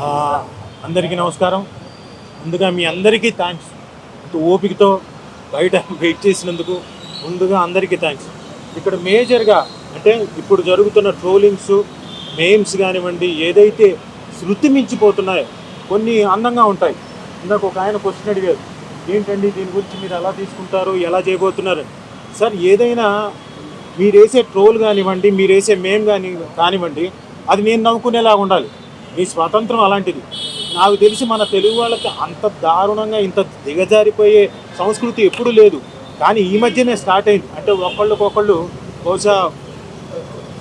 ఆ, అందరికీ నమస్కారం. ముందుగా మీ అందరికీ థ్యాంక్స్. ఇంత ఓపికతో బయట వెయిట్ చేసినందుకు ముందుగా అందరికీ థ్యాంక్స్. ఇక్కడ మేజర్గా అంటే ఇప్పుడు జరుగుతున్న ట్రోలింగ్స్, మేమ్స్ కానివ్వండి, ఏదైతే శృతి మించిపోతున్నాయో కొన్ని అందంగా ఉంటాయి. ఇందాక ఒక ఆయన క్వశ్చన్ అడిగారు, ఏంటండి దీని గురించి మీరు ఎలా తీసుకుంటారు, ఎలా చేయబోతున్నారని. సార్, ఏదైనా మీరేసే ట్రోల్ కానివ్వండి, మీరేసే మేమ్ కానివ్వండి, అది నేను నవ్వుకునేలాగా ఉండాలి. మీ స్వాతంత్రం అలాంటిది. నాకు తెలిసి మన తెలుగు వాళ్ళకి అంత దారుణంగా ఇంత దిగజారిపోయే సంస్కృతి ఎప్పుడూ లేదు. కానీ ఈ మధ్యనే స్టార్ట్ అయింది. అంటే ఒకళ్ళకొకళ్ళు బహుశా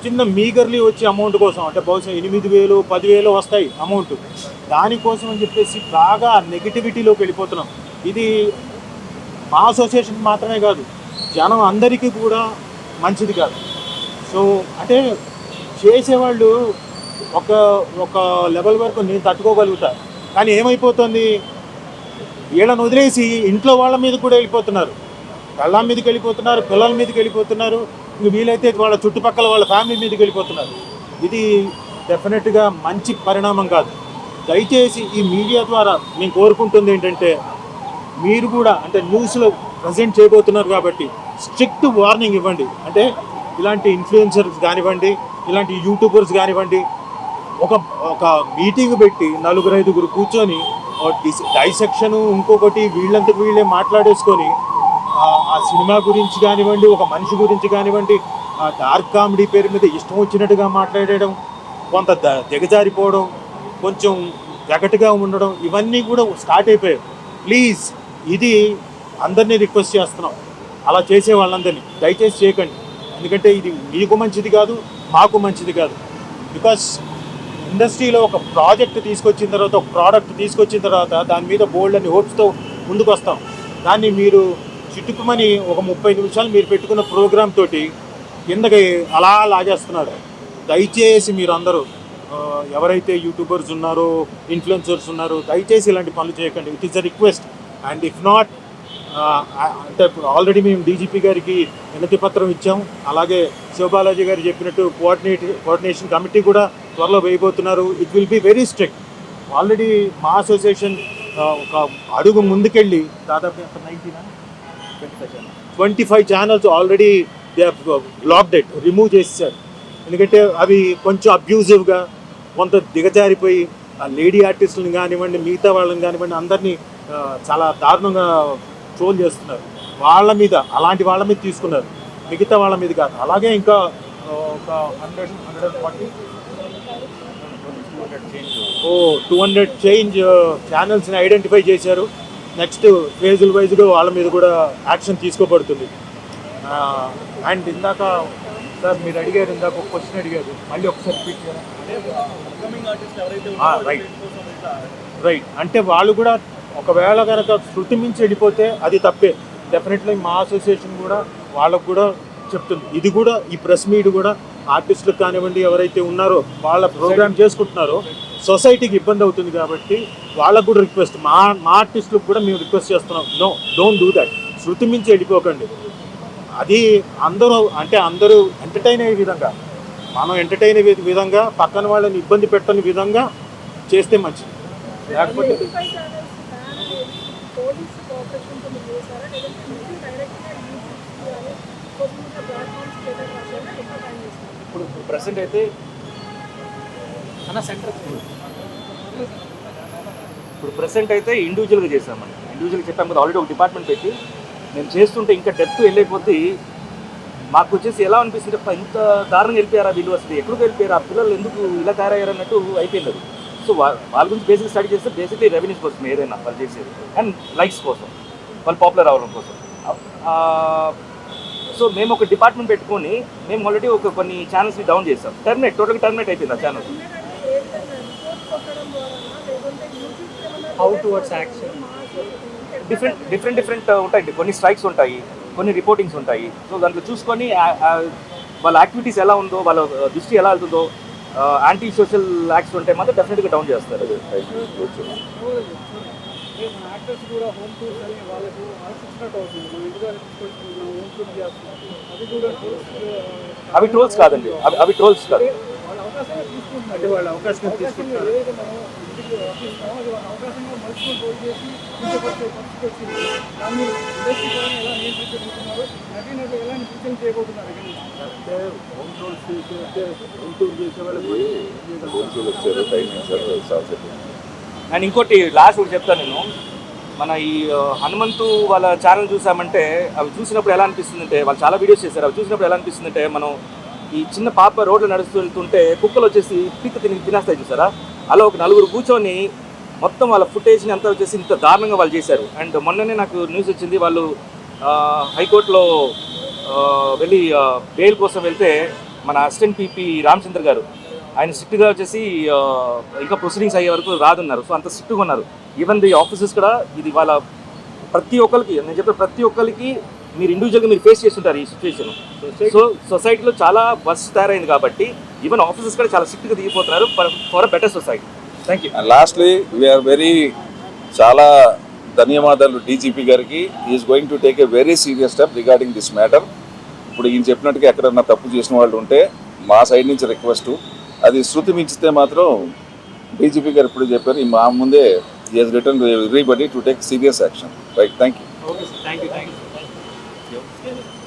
చిన్న మీగర్లీ వచ్చే అమౌంట్ కోసం, అంటే బహుశా 8,000 10,000 వస్తాయి అమౌంట్, దానికోసం అని చెప్పేసి బాగా నెగిటివిటీలోకి వెళ్ళిపోతున్నాం. ఇది మా అసోసియేషన్ మాత్రమే కాదు, జనం అందరికీ కూడా మంచిది కాదు. సో అంటే చేసేవాళ్ళు ఒక ఒక లెవెల్ వరకు నేను తట్టుకోగలుగుతా. కానీ ఏమైపోతుంది, వీళ్ళని వదిలేసి ఇంట్లో వాళ్ళ మీద కూడా వెళ్ళిపోతున్నారు. పెళ్ళాం మీదకి వెళ్ళిపోతున్నారు, పిల్లల మీదకి వెళ్ళిపోతున్నారు, ఇంక వీలైతే వాళ్ళ చుట్టుపక్కల వాళ్ళ ఫ్యామిలీ మీదకి వెళ్ళిపోతున్నారు. ఇది డెఫినెట్గా మంచి పరిణామం కాదు. దయచేసి ఈ మీడియా ద్వారా నేను కోరుకుంటుంది ఏంటంటే, మీరు కూడా అంటే న్యూస్లో ప్రజెంట్ చేయబోతున్నారు కాబట్టి స్ట్రిక్ట్ వార్నింగ్ ఇవ్వండి. అంటే ఇలాంటి ఇన్ఫ్లుయెన్సర్స్ కానివ్వండి, ఇలాంటి యూట్యూబర్స్ కానివ్వండి, ఒక ఒక మీటింగ్ పెట్టి 4-5 కూర్చొని డైసెక్షను, ఇంకొకటి వీళ్ళంతకు వీళ్ళే మాట్లాడేసుకొని ఆ సినిమా గురించి కానివ్వండి, ఒక మనిషి గురించి కానివ్వండి, డార్క్ కామెడీ పేరు మీద ఇష్టం వచ్చినట్టుగా మాట్లాడడం, కొంత దిగజారిపోవడం, కొంచెం జగటుగా ఉండడం, ఇవన్నీ కూడా స్టార్ట్ అయిపోయాయి. ప్లీజ్, ఇది అందరినీ రిక్వెస్ట్ చేస్తున్నాం, అలా చేసే వాళ్ళందరినీ దయచేసి చేయకండి. ఎందుకంటే ఇది మీకు మంచిది కాదు, మాకు మంచిది కాదు. బికాస్ ఇండస్ట్రీలో ఒక ప్రాజెక్ట్ తీసుకొచ్చిన తర్వాత, ఒక ప్రోడక్ట్ తీసుకొచ్చిన తర్వాత దాని మీద బోల్డ్ అని హోప్స్తో ముందుకు వస్తాం. దాన్ని మీరు చిట్టుకుమని ఒక 30 నిమిషాలు మీరు పెట్టుకున్న ప్రోగ్రామ్ తోటి కిందకి అలా లాగేస్తున్నారు. దయచేసి మీరు అందరూ ఎవరైతే యూట్యూబర్స్ ఉన్నారో, ఇన్ఫ్లుయెన్సర్స్ ఉన్నారో, దయచేసి ఇలాంటి పనులు చేయకండి. It is a request. And if not, అంటే ఇప్పుడు ఆల్రెడీ మేము డీజీపీ గారికి వినతి పత్రం ఇచ్చాం. అలాగే శివబాలాజీ గారు చెప్పినట్టు కోఆర్డినేషన్ కమిటీ కూడా త్వరలో వేయబోతున్నారు. It will be very strict. Already మా అసోసియేషన్ ఒక అడుగు ముందుకెళ్ళి దాదాపు 25 channels already they blocked it, remove చేసేసారు. ఎందుకంటే అవి కొంచెం అబ్యూజివ్గా, కొంత దిగజారిపోయి ఆ లేడీ ఆర్టిస్టులను కానివ్వండి, మిగతా వాళ్ళని కానివ్వండి, అందరినీ చాలా దారుణంగా ట్రోల్ చేస్తున్నారు. వాళ్ళ మీద, అలాంటి వాళ్ళ మీద తీసుకున్నారు, మిగతా వాళ్ళ మీద కాదు. అలాగే ఇంకా ఒక 200 చేంజ్ ఛానల్స్ని ఐడెంటిఫై చేశారు. నెక్స్ట్ ఫేజుల వైజ్గా వాళ్ళ మీద కూడా యాక్షన్ తీసుకోబడుతుంది. అండ్ ఇందాక సార్ మీరు అడిగారు, ఇందాక ఒక క్వశ్చన్ అడిగారు, మళ్ళీ ఒకసారి రిపీట్ చేయాలి. రైట్. అంటే వాళ్ళు కూడా ఒకవేళ కనుక శృతి మించి వెళ్ళిపోతే అది తప్పే. డెఫినెట్లీ మా అసోసియేషన్ కూడా వాళ్ళకు కూడా చెప్తుంది. ఇది కూడా ఈ ప్రెస్ మీట్ కూడా ఆర్టిస్టులకు కానివ్వండి, ఎవరైతే ఉన్నారో వాళ్ళ ప్రోగ్రామ్ చేసుకుంటున్నారో సొసైటీకి ఇబ్బంది అవుతుంది కాబట్టి వాళ్ళకు కూడా రిక్వెస్ట్, మా ఆర్టిస్టులకు కూడా మేము రిక్వెస్ట్ చేస్తున్నాం, నో, డోంట్ డూ దట్. శృతి మించి వెళ్ళిపోకండి. అది అందరూ ఎంటర్టైన్ అయ్యే విధంగా, మనం ఎంటర్టైన్ అయ్యే విధంగా, పక్కన వాళ్ళని ఇబ్బంది పెట్టని విధంగా చేస్తే మంచిది. లేకపోతే ఇప్పుడు ప్రెసెంట్ అయితే ఇండివిజువల్గా చేసామని ఇండివిజువల్గా చెప్పాము కదా. ఆల్రెడీ ఒక డిపార్ట్మెంట్ పెట్టి మేము చేస్తుంటే ఇంకా డెప్త్ వెళ్ళిపోతే మాకు వచ్చేసి ఎలా అనిపిస్తుంది, ఇంత దారుణంగా వెళ్ళిపోయారా వీళ్ళు, అసలు ఎక్కడికి వెళ్ళిపోయారు, ఆ పిల్లలు ఎందుకు ఇలా తయారయ్యారు అన్నట్టు అయిపోయింది అది. సో వాళ్ళ గురించి బేసిక్ స్టడీ చేస్తే బేసిక్లీ రెవెన్యూస్ కోసం ఏదైనా వాళ్ళు చేసేది, అండ్ లైక్స్ కోసం, వాళ్ళు పాపులర్ అవ్వడం కోసం. సో మేము ఒక డిపార్ట్మెంట్ పెట్టుకొని మేము ఆల్రెడీ కొన్ని ఛానల్స్ని డౌన్ చేస్తాం. టోటల్గా టర్మినేట్ అయిపోయింది ఆ channel. How towards action different ఉంటాయి. కొన్ని స్ట్రైక్స్ ఉంటాయి, కొన్ని రిపోర్టింగ్స్ ఉంటాయి. సో దాంట్లో చూసుకొని వాళ్ళ యాక్టివిటీస్ ఎలా ఉందో, వాళ్ళ దృష్టి ఎలా వెళ్తుందో, యాంటీ సోషల్ యాక్ట్స్ ఉంటే మాత్రం డెఫినెట్గా డౌన్ చేస్తారు. అవి ట్రోల్స్ కాదండి, అవి ట్రోల్స్ కాదు. అవకాశం తీసుకుంటున్నారు. అంటే వాళ్ళు అవకాశం తీసుకుంటారు. ఏదైతే మనం ఇంటికి ఇస్తున్నామో అది ఒక అవకాశంగా మలుచుకొని పోయి చేసి కించపరిచే పరిస్థితి వచ్చింది. దాన్ని ఇండస్ట్రీ పరంగా ఎలా నియంత్రించబోతున్నారు, నటీనటులు ఎలా సూచన చేయబోతున్నారు? అంటే హోమ్ టూర్స్ చేసే హోమ్ టూర్ చేసే వాళ్ళకి వచ్చారు టైమింగ్ సార్ అండ్ ఇంకోటి లాస్ట్ ఒకటి చెప్తాను నేను. మన ఈ హనుమంతు వాళ్ళ ఛానల్ చూసామంటే అవి చూసినప్పుడు ఎలా అనిపిస్తుందంటే, వాళ్ళు చాలా వీడియోస్ చేశారు, అవి చూసినప్పుడు ఎలా అనిపిస్తుందంటే, మనం ఈ చిన్న పాప రోడ్లు నడుస్తూ వెళ్తుంటే కుక్కలు వచ్చేసి పిక్ తినేస్తాయి చూసారా, అలా ఒక నలుగురు కూర్చొని మొత్తం వాళ్ళ ఫుటేజ్ని అంతా వచ్చేసి ఇంత దారుణంగా వాళ్ళు చేశారు. అండ్ మొన్ననే నాకు న్యూస్ వచ్చింది, వాళ్ళు హైకోర్టులో వెళ్ళి బెయిల్ కోసం వెళ్తే మన అసిస్టెంట్ పీపీ రామచంద్ర గారు ఆయన స్ట్రిక్ట్గా వచ్చేసి ఇంకా ప్రొసీడింగ్స్ అయ్యే వరకు రాదున్నారు. సో అంత స్ట్రిక్ట్గా ఉన్నారు. ఈవెన్ ది ఆఫీసెస్ కూడా ఇది వాళ్ళ ప్రతి ఒక్కరికి, నేను చెప్పే ప్రతి ఒక్కరికి మీరు ఇండివిజువల్గా మీరు ఫేస్ చేస్తుంటారు ఈ సిచ్యువేషన్. సో సొసైటీలో చాలా వర్స్ట్ తయారైంది కాబట్టి ఈవెన్ ఆఫీసెస్ కూడా చాలా స్ట్రిక్ట్గా దిగిపోతున్నారు for a better society. Thank you. And lastly we are very చాలా ధన్యవాదాలు డీజీపీ గారికి. Is going to take a very serious step regarding this matter. ఇప్పుడు ఈయన చెప్పినట్టుగా ఎక్కడన్నా తప్పు చేసిన వాళ్ళు ఉంటే మా సైడ్ నుంచి రిక్వెస్ట్, అది శృతి మించితే మాత్రం డీజీపీ గారు ఇప్పుడు చెప్పారు, మా ముందే he has written to everybody to take serious action. Right, thank you. Okay sir, thank you.